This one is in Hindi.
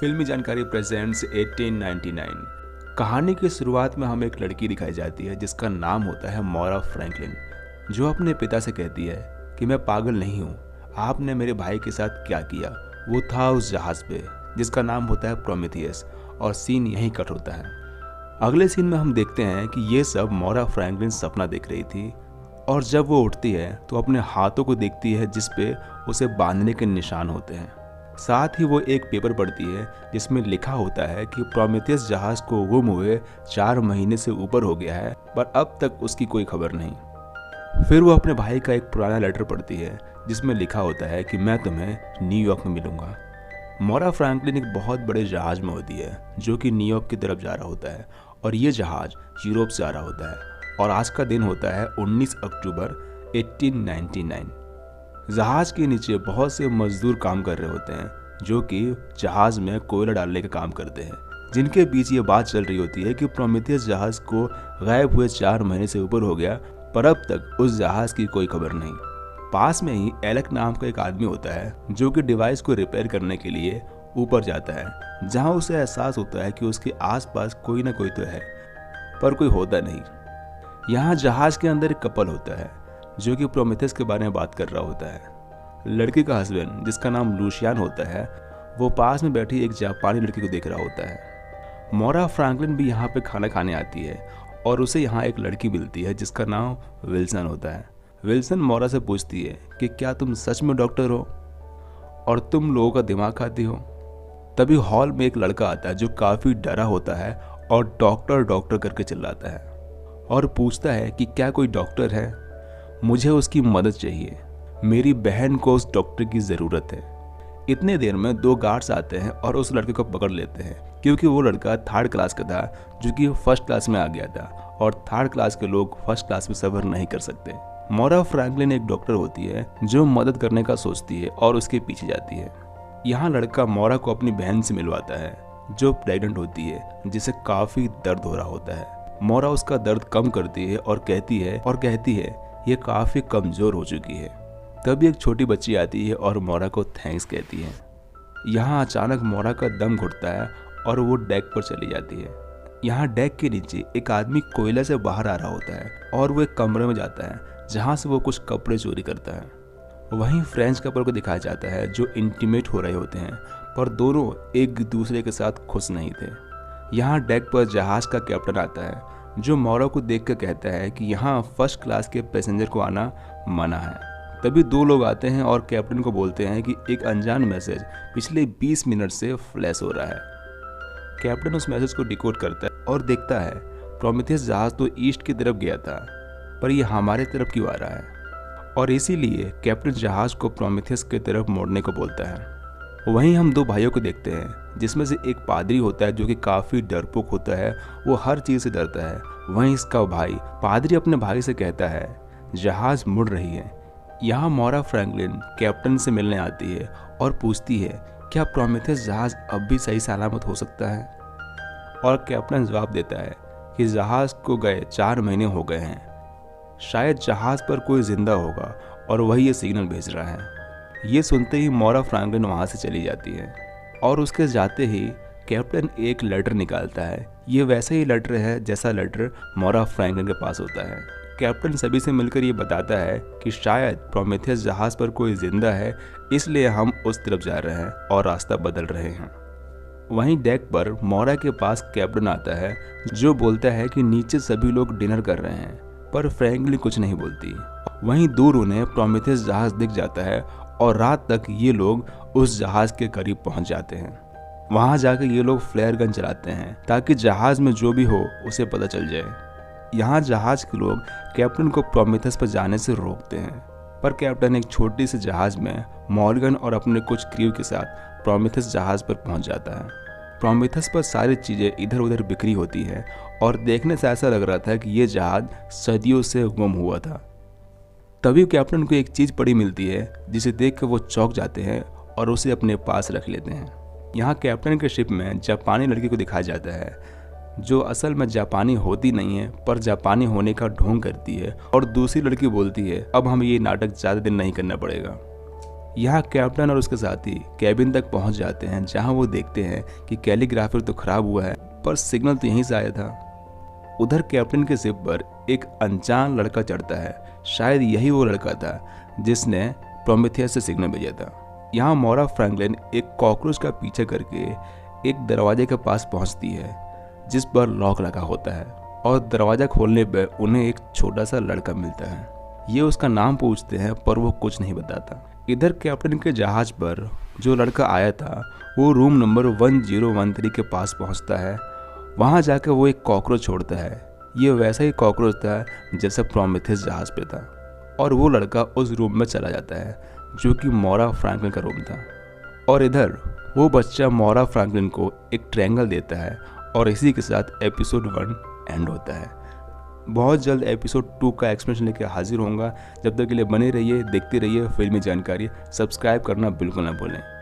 फिल्मी जानकारी प्रेजेंट्स 1899। कहानी की शुरुआत में हमें एक लड़की दिखाई जाती है जिसका नाम होता है मोरा फ्रैंकलिन, जो अपने पिता से कहती है कि मैं पागल नहीं हूँ, आपने मेरे भाई के साथ क्या किया। वो था उस जहाज पे जिसका नाम होता है प्रोमेथियस, और सीन यहीं कट होता है। अगले सीन में हम देखते हैं कि ये सब मोरा फ्रैंकलिन सपना देख रही थी, और जब वो उठती है तो अपने हाथों को देखती है जिस पे उसे बांधने के निशान होते हैं। साथ ही वो एक पेपर पढ़ती है जिसमें लिखा होता है कि प्रोमेथियस जहाज को गुम हुए 4 महीने से ऊपर हो गया है, पर अब तक उसकी कोई खबर नहीं। फिर वो अपने भाई का एक पुराना लेटर पढ़ती है जिसमें लिखा होता है कि मैं तुम्हें न्यूयॉर्क में मिलूंगा। मोरा फ्रैंकलिन एक बहुत बड़े जहाज में होती है जो कि न्यूयॉर्क की तरफ जा रहा होता है, और ये जहाज यूरोप से आ रहा होता है, और आज का दिन होता है 19 अक्टूबर 1899। जहाज के नीचे बहुत से मजदूर काम कर रहे होते हैं जो कि जहाज में कोयला डालने का काम करते हैं, जिनके बीच ये बात चल रही होती है कि प्रोमेथियस जहाज को गायब हुए 4 महीने से ऊपर हो गया, पर अब तक उस जहाज की कोई खबर नहीं। पास में ही एलेक नाम का एक आदमी होता है जो कि डिवाइस को रिपेयर करने के लिए ऊपर जाता है, जहां उसे एहसास होता है कि उसके आसपास कोई ना कोई तो है, पर कोई होता नहीं। यहाँ जहाज के अंदर एक कपल होता है जो कि प्रोमेथियस के बारे में बात कर रहा होता है। लड़की का हस्बैंड जिसका नाम लूशियान होता है, वो पास में बैठी एक जापानी लड़की को देख रहा होता है। मोरा फ्रैंकलिन भी यहाँ पे खाना खाने आती है, और उसे यहाँ एक लड़की मिलती है जिसका नाम विल्सन होता है। विल्सन मोरा से पूछती है कि क्या तुम सच में डॉक्टर हो और तुम लोगों का दिमाग खाती हो। तभी हॉल में एक लड़का आता है जो काफ़ी डरा होता है और डॉक्टर डॉक्टर करके चिल्लाता है, और पूछता है कि क्या कोई डॉक्टर है, मुझे उसकी मदद चाहिए, मेरी बहन को उस डॉक्टर की ज़रूरत है। इतने देर में 2 गार्ड्स आते हैं और उस लड़के को पकड़ लेते हैं, क्योंकि वो लड़का 3rd क्लास का था जो कि 1st क्लास में आ गया था, और 3rd क्लास के लोग 1st क्लास में सफ़र नहीं कर सकते। मोरा फ्रैंकलिन एक डॉक्टर होती है जो मदद करने का सोचती है और उसके पीछे जाती है। यहाँ लड़का मोरा को अपनी बहन से मिलवाता है जो प्रेग्नेंट होती है, जिसे काफ़ी दर्द हो रहा होता है। मोरा उसका दर्द कम करती है और कहती है ये काफ़ी कमज़ोर हो चुकी है। तभी एक छोटी बच्ची आती है और मोरा को थैंक्स कहती है। यहाँ अचानक मोरा का दम घुटता है और वो डेक पर चली जाती है। यहाँ डेक के नीचे एक आदमी कोयला से बाहर आ रहा होता है, और वो एक कमरे में जाता है जहाँ से वो कुछ कपड़े चोरी करता है। वहीं फ्रेंच कपल को दिखाया जाता है जो इंटीमेट हो रहे होते हैं, पर दोनों एक दूसरे के साथ खुश नहीं थे। यहाँ डेक पर जहाज का कैप्टन आता है जो मोरा को देख कर कहता है कि यहाँ 1st क्लास के पैसेंजर को आना मना है। तभी 2 लोग आते हैं और कैप्टन को बोलते हैं कि एक अनजान मैसेज पिछले 20 मिनट से फ्लैश हो रहा है। कैप्टन उस मैसेज को डिकोड करता है और देखता है प्रोमेथियस जहाज तो ईस्ट की तरफ गया था, पर यह हमारे तरफ क्यों आ रहा है, और इसीलिए कैप्टन जहाज को प्रोमेथियस की तरफ मोड़ने को बोलता है। वहीं हम 2 भाइयों को देखते हैं जिसमें से एक पादरी होता है जो कि काफ़ी डरपोक होता है, वो हर चीज़ से डरता है। वहीं इसका भाई पादरी अपने भाई से कहता है जहाज मुड़ रही है। यहाँ मोरा फ्रैंकलिन कैप्टन से मिलने आती है और पूछती है क्या प्रोमेथियस जहाज अब भी सही सलामत हो सकता है, और कैप्टन जवाब देता है कि जहाज को गए 4 महीने हो गए हैं, शायद जहाज पर कोई जिंदा होगा और वही ये सिग्नल भेज रहा है। ये सुनते ही मोरा फ्रैंकलिन वहाँ से चली जाती है, और उसके जाते ही कैप्टन एक लेटर निकालता है। ये वैसा ही लेटर है जैसा लेटर मोरा फ्रैंकलिन के पास होता है। कैप्टन सभी से मिलकर ये बताता है कि शायद प्रोमेथियस जहाज पर कोई जिंदा है, इसलिए हम उस तरफ जा रहे हैं और रास्ता बदल रहे हैं। वहीं डेक पर मोरा के पास कैप्टन आता है जो बोलता है कि नीचे सभी लोग डिनर कर रहे हैं, पर फ्रैंकलिन कुछ नहीं बोलती। वहीं दूर उन्हें प्रोमेथियस जहाज दिख जाता है, और रात तक ये लोग उस जहाज के करीब पहुंच जाते हैं। वहां जाकर ये लोग फ्लेयर गन चलाते हैं ताकि जहाज में जो भी हो उसे पता चल जाए। यहाँ जहाज के लोग कैप्टन को प्रोमेथियस पर जाने से रोकते हैं, पर कैप्टन एक छोटी सी जहाज में मॉर्गन और अपने कुछ क्रू के साथ प्रोमेथियस जहाज पर पहुंच जाता है। प्रोमेथियस पर सारी चीज़ें इधर उधर बिखरी होती है, और देखने से ऐसा लग रहा था कि ये जहाज सदियों से गुम हुआ था। तभी कैप्टन को एक चीज़ पड़ी मिलती है जिसे देख कर वो चौंक जाते हैं और उसे अपने पास रख लेते हैं। यहाँ कैप्टन के शिप में जापानी लड़की को दिखाया जाता है जो असल में जापानी होती नहीं है, पर जापानी होने का ढोंग करती है, और दूसरी लड़की बोलती है अब हमें ये नाटक ज़्यादा दिन नहीं करना पड़ेगा। यहाँ कैप्टन और उसके साथी कैबिन तक पहुंच जाते हैं, जहां वो देखते हैं कि कैलीग्राफर तो खराब हुआ है, पर सिग्नल तो यहीं से आया था। उधर कैप्टन के शिप पर एक अनजान लड़का चढ़ता है। शायद यही वो लड़का था जिसने प्रोमेथियस से सिग्नल भेजा था। यहाँ मोरा फ्रैंकलिन एक कॉकरोच का पीछे करके एक दरवाजे के पास पहुंचती है, जिस पर लॉक लगा होता है, और दरवाज़ा खोलने पर उन्हें एक छोटा सा लड़का मिलता है। ये उसका नाम पूछते हैं, पर वो कुछ नहीं बताता। इधर कैप्टन के जहाज पर जो लड़का आया था वो रूम नंबर 1013 के पास पहुंचता है। वहां जाकर वो एक कॉकरोच छोड़ता है। ये वैसा ही कॉकरोच था जैसा प्रोमेथियस जहाज पे था, और वो लड़का उस रूम में चला जाता है जो कि मोरा फ्रैंकलिन का रूम था। और इधर वो बच्चा मोरा फ्रैंकलिन को एक ट्रायंगल देता है, और इसी के साथ एपिसोड 1 एंड होता है। बहुत जल्द एपिसोड 2 का एक्सप्लेनेशन लेकर हाजिर होऊंगा। जब तक के लिए बने रहिए, देखते रहिए फिल्मी जानकारी। सब्सक्राइब करना बिल्कुल ना भूलें।